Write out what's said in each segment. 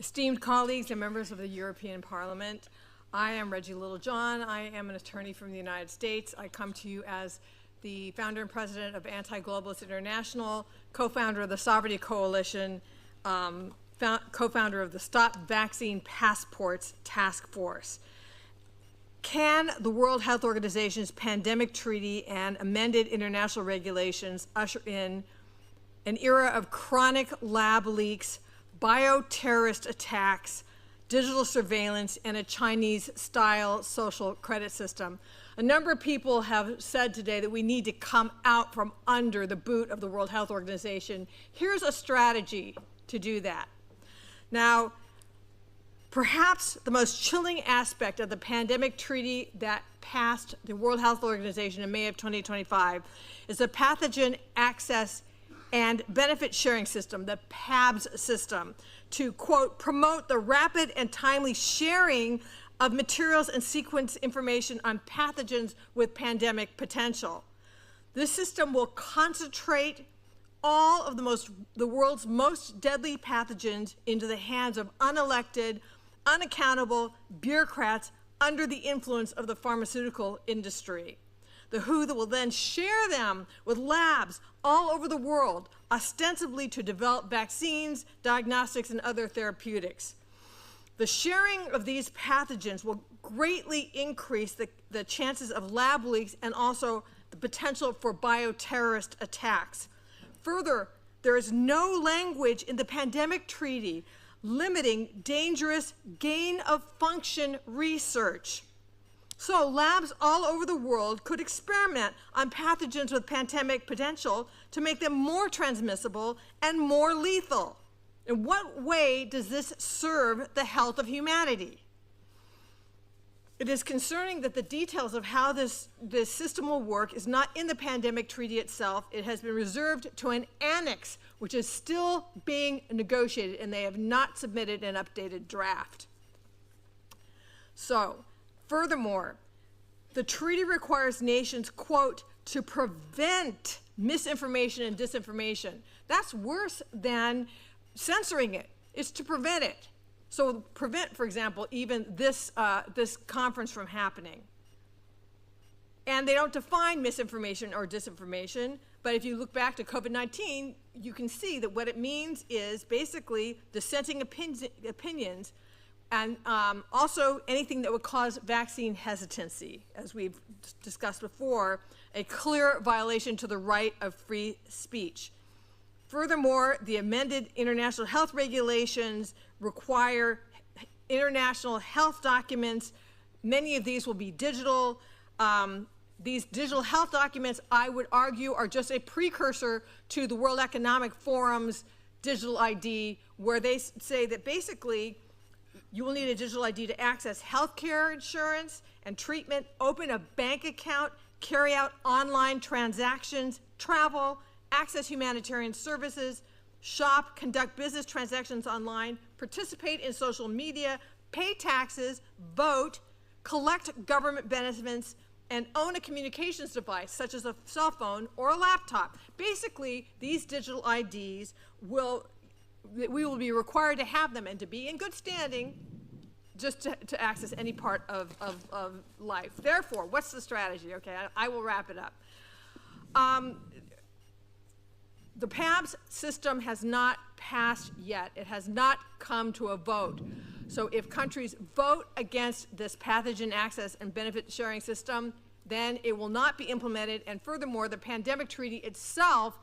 Esteemed colleagues and members of the European Parliament, I am Reggie Littlejohn. I am an attorney from the United States. I come to you as the founder and president of Anti-Globalist International, co-founder of the Sovereignty Coalition, co-founder of the Stop Vaccine Passports Task Force. Can the World Health Organization's pandemic treaty and amended international regulations usher in an era of chronic lab leaks, bioterrorist attacks, digital surveillance, and a Chinese-style social credit system? A number of people have said today that we need to come out from under the boot of the World Health Organization. Here's a strategy to do that. Now, perhaps the most chilling aspect of the pandemic treaty that passed the World Health Organization in May of 2025 is the Pathogen Access and Benefit Sharing System, the PABS system, to, quote, promote the rapid and timely sharing of materials and sequence information on pathogens with pandemic potential. This system will concentrate all of the world's most deadly pathogens into the hands of unelected, unaccountable bureaucrats under the influence of the pharmaceutical industry. The WHO will then share them with labs all over the world, ostensibly to develop vaccines, diagnostics, and other therapeutics. The sharing of these pathogens will greatly increase the chances of lab leaks and also the potential for bioterrorist attacks. Further, there is no language in the pandemic treaty limiting dangerous gain-of-function research. So labs all over the world could experiment on pathogens with pandemic potential to make them more transmissible and more lethal. In what way does this serve the health of humanity? It is concerning that the details of how this system will work is not in the pandemic treaty itself. It has been reserved to an annex, which is still being negotiated, and they have not submitted an updated draft. So, furthermore, the treaty requires nations, quote, to prevent misinformation and disinformation. That's worse than censoring it. It's to prevent it. So prevent, for example, even this conference from happening. And they don't define misinformation or disinformation, but if you look back to COVID-19, you can see that what it means is basically dissenting opinions and also anything that would cause vaccine hesitancy, as we've discussed before, a clear violation to the right of free speech. Furthermore, the amended international health regulations require international health documents. Many of these will be digital. These digital health documents, I would argue, are just a precursor to the World Economic Forum's digital ID, where they say that basically you will need a digital ID to access healthcare insurance and treatment, open a bank account, carry out online transactions, travel, access humanitarian services, shop, conduct business transactions online, participate in social media, pay taxes, vote, collect government benefits, and own a communications device, such as a cell phone or a laptop. Basically, these digital IDs we will be required to have them and to be in good standing just to access any part of life. Therefore, what's the strategy? Okay, I will wrap it up. The PABS system has not passed yet. It has not come to a vote. So if countries vote against this pathogen access and benefit sharing system, then it will not be implemented. And furthermore, the pandemic treaty itself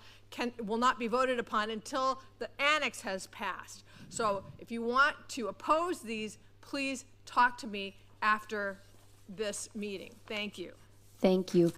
will not be voted upon until the annex has passed. So if you want to oppose these, please talk to me after this meeting. Thank you. Thank you.